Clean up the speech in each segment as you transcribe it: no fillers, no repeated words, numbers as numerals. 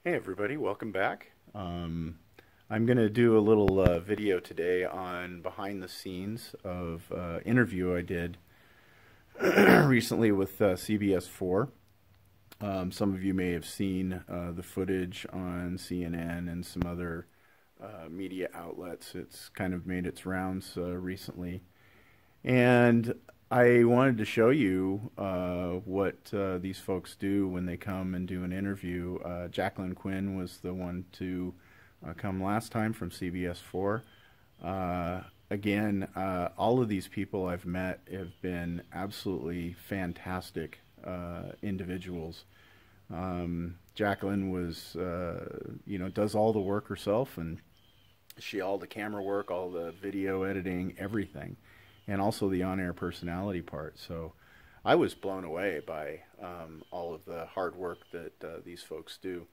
Hey everybody, welcome back. I'm going to do a little video today on behind the scenes of interview I did recently with CBS4. Some of you may have seen the footage on CNN and some other media outlets. It's kind of made its rounds recently. And I wanted to show you what these folks do when they come and do an interview. Jacqueline Quinn was the one to come last time from CBS4. Again, all of these people I've met have been absolutely fantastic individuals. Jacqueline was, does all the work herself, and all the camera work, all the video editing, everything. And also the on-air personality part. So I was blown away by all of the hard work that these folks do.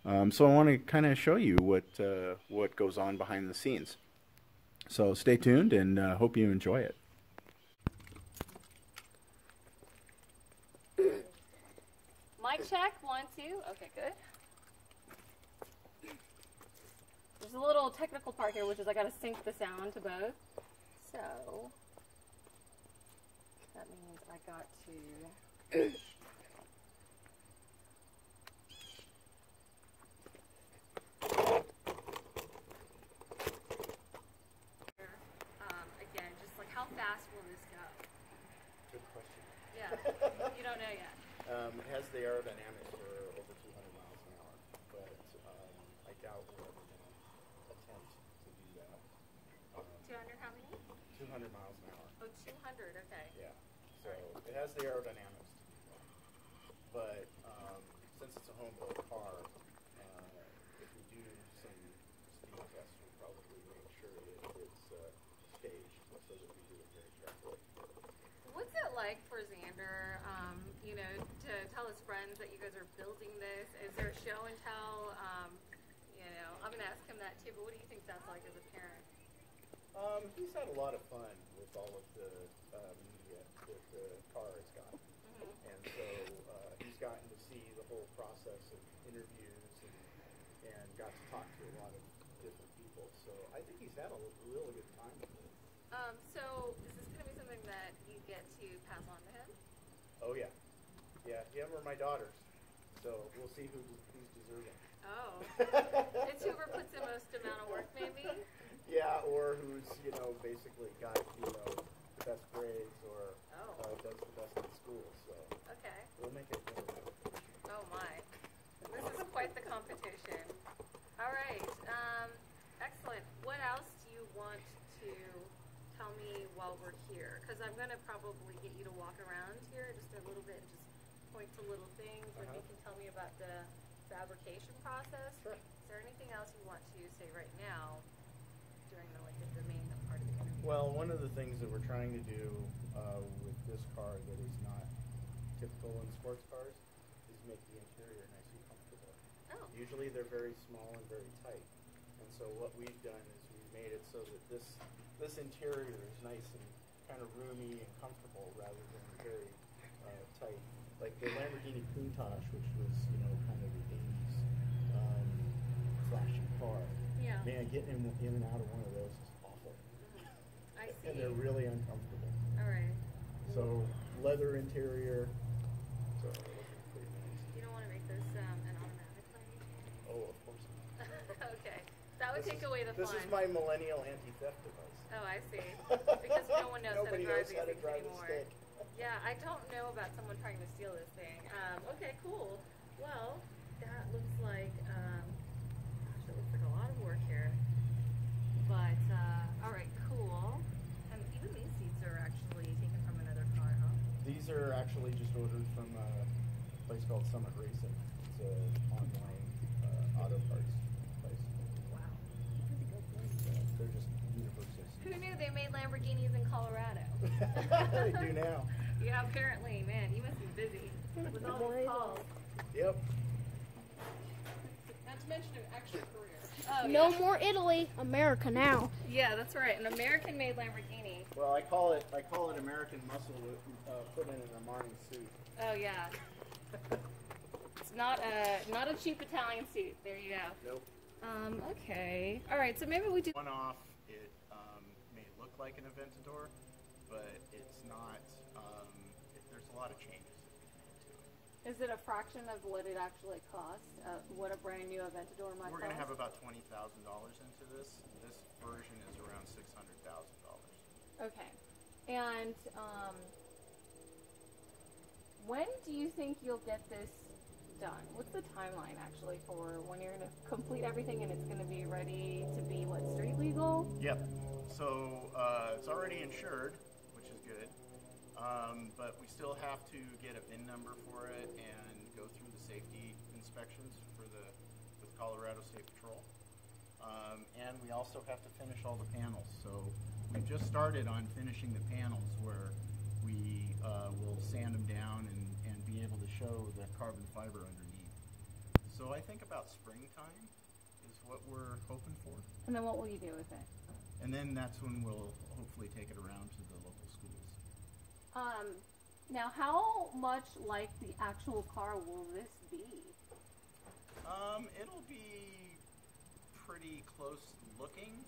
So I want to kind of show you what goes on behind the scenes. So stay tuned and hope you enjoy it. Mic check, 1, 2. Okay, good. There's a little technical part here, which is I got to sync the sound to both. So that means I got to again, just like how fast will this go? Good question. Yeah, you don't know yet. It has the aerodynamics for over 200 miles an hour, but I doubt we're ever going to attempt to do that. 200 how many? 200 miles an hour. Oh, 200, okay. Yeah. So it has the aerodynamics to do that. But since it's a home-built car, if we do some speed tests, we'll probably make sure that it's staged so that we do it very carefully. What's it like for Xander, to tell his friends that you guys are building this? Is there a show and tell? I'm going to ask him that too, but what do you think that's like as a parent? He's had a lot of fun with all of the media that the car has gotten. Mm-hmm. And so he's gotten to see the whole process of interviews and got to talk to a lot of different people. So I think he's had a really good time with it. So is this going to be something that you get to pass on to him? Oh, yeah. Yeah, him or my daughters. So we'll see who's deserving. Oh. It's whoever puts the most amount of work, maybe? Yeah, or who's, basically got, the best grades or does the best in school. So Okay. we'll make it better. Oh, my. This is quite the competition. All right. Excellent. What else do you want to tell me while we're here? Because I'm going to probably get you to walk around here just a little bit and just point to little things. And you can tell me about the fabrication process. Sure. Is there anything else you want to say right now during the main part of the interview? Well, one of the things that we're trying to do with this car that is not typical in sports cars is make the interior nice and comfortable. Oh. Usually they're very small and very tight. And so what we've done is we've made it so that this interior is nice and kind of roomy and comfortable rather than very tight. Like the Lamborghini Countach, which was, kind of the 80s flashy car. Yeah. Man, getting in and out of one of those is awful. I see. And they're really uncomfortable. All right. So leather interior. So it looks pretty nice. You don't want to make this an automatic by any chance? Oh, of course not. Okay. That would take away the fun. This is my millennial anti-theft device. Oh, I see. Because no one knows Nobody how knows to how to drive these drive things a anymore. stick. Yeah, I don't know about someone trying to steal this thing. Okay, cool. Well, that looks like, gosh, that looks like a lot of work here. But, all right, cool. And even these seats are actually taken from another car, huh? These are actually just ordered from a place called Summit Racing. It's an online auto parts place. Wow. They're just universal. Who knew they made Lamborghinis in Colorado? They do now. Yeah, apparently. Man, you must be busy with all these calls. Yep. Not to mention an extra career. Oh, No yeah. more Italy, America now. Yeah, that's right. An American-made Lamborghini. Well, I call it American muscle put in an Armani suit. Oh, yeah. It's not a cheap Italian suit. There you go. Nope. Okay. All right. So maybe we do. One off, it may look like an Aventador, but it's not. There's a lot of changes that we made to it. Is it a fraction of what it actually costs? What a brand new Aventador might cost? We're going to have about $20,000 into this. This version is around $600,000. Okay. And when do you think you'll get this done? What's the timeline actually for when you're going to complete everything and it's going to be ready to be street legal? Yep. So it's already insured, which is good. But we still have to get a VIN number for it and go through the safety inspections with Colorado State Patrol. And we also have to finish all the panels. So we've just started on finishing the panels where we will sand them down and be able to show the carbon fiber underneath. So I think about springtime is what we're hoping for. And then what will you do with it? And then that's when we'll hopefully take it around to the local schools. Now, how much like the actual car will this be? It'll be pretty close looking.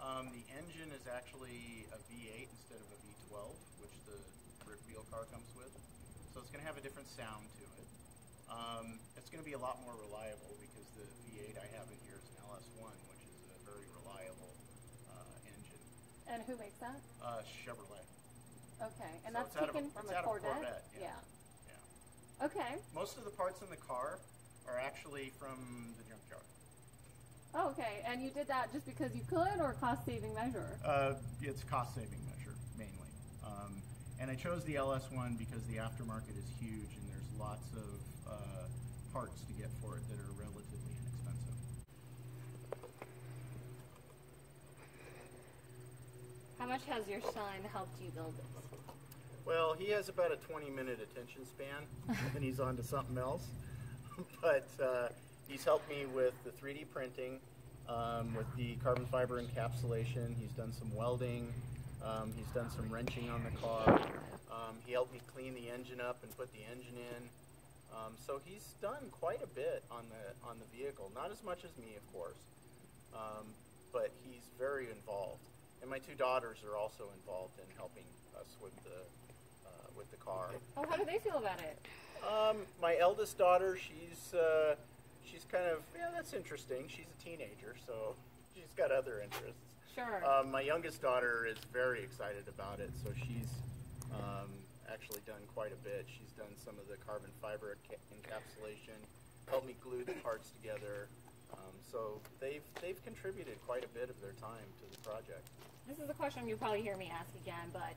The engine is actually a V8 instead of a V12, which the wheel car comes with. So it's going to have a different sound to it. It's going to be a lot more reliable because the V8 I have in here is an LS1, which is a very reliable engine. And who makes that? Chevrolet. Okay, and So that's taken from a Corvette? Yeah. Okay. Most of the parts in the car are actually from the junkyard. Oh, okay. And you did that just because you could, or cost-saving measure? It's cost-saving measure, mainly. And I chose the LS1 because the aftermarket is huge and there's lots of parts to get for it that are relatively inexpensive. How much has your son helped you build this? Well, he has about a 20-minute attention span, and he's on to something else. But he's helped me with the 3D printing, with the carbon fiber encapsulation. He's done some welding. He's done some wrenching on the car. He helped me clean the engine up and put the engine in. So he's done quite a bit on the vehicle. Not as much as me, of course, but he's very involved. And my two daughters are also involved in helping us with the car. Oh, how do they feel about it? My eldest daughter, she's kind of, that's interesting. She's a teenager, so she's got other interests. Sure. My youngest daughter is very excited about it, so she's actually done quite a bit. She's done some of the carbon fiber encapsulation, helped me glue the parts together. So they've contributed quite a bit of their time to the project. This is a question you'll probably hear me ask again, but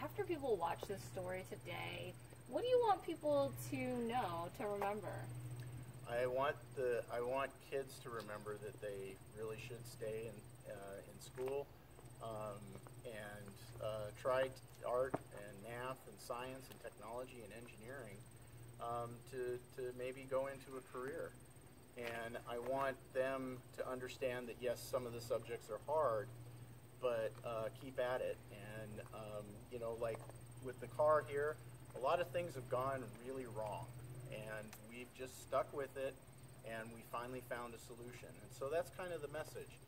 after people watch this story today, what do you want people to know, to remember? I want kids to remember that they really should stay in school and try art and math and science and technology and engineering to maybe go into a career. And I want them to understand that yes, some of the subjects are hard, but keep at it. And like with the car here, a lot of things have gone really wrong, and we've just stuck with it, and we finally found a solution. And so that's kind of the message: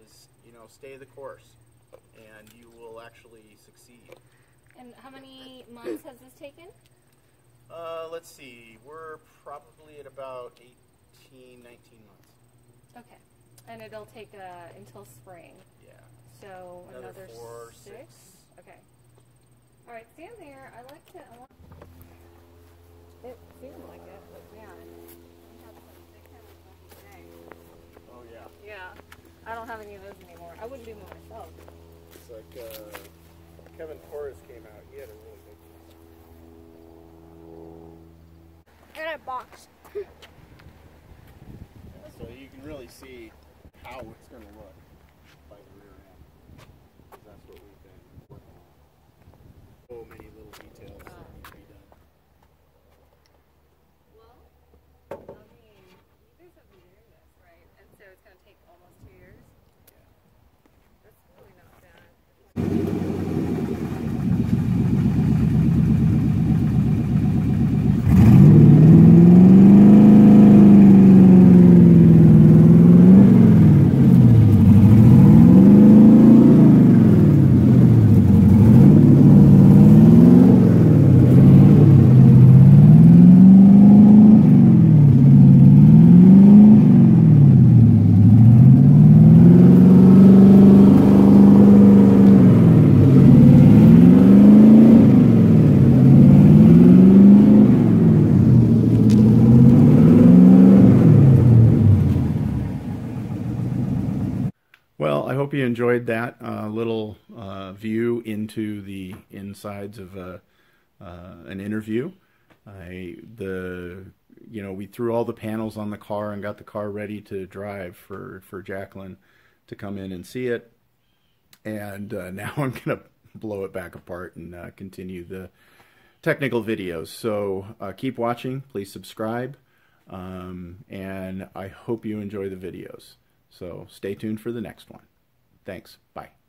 is stay the course, and you will actually succeed. And how many months has this taken? Let's see, we're probably at about 19 months. Okay, and it'll take until spring. Yeah. So another 4, 6. Okay. All right, stand there. It seemed like it, but man, we have some big chemicals today. Oh yeah. Yeah, I don't have any of those anymore. I wouldn't do them myself. It's like Kevin Torres came out. He had a really big one. And a box. So you can really see how it's going to look by the rear end. 'Cause that's what we've been working on. So many little details that need to be done. Well, I mean, you guys have been doing this, right? And so it's going to take almost 2 years? Yeah. That's really not bad. hope you enjoyed that little view into the insides of an interview. We threw all the panels on the car and got the car ready to drive for Jacqueline to come in and see it. And now I'm going to blow it back apart and continue the technical videos. So keep watching, please subscribe, and I hope you enjoy the videos. So stay tuned for the next one. Thanks. Bye.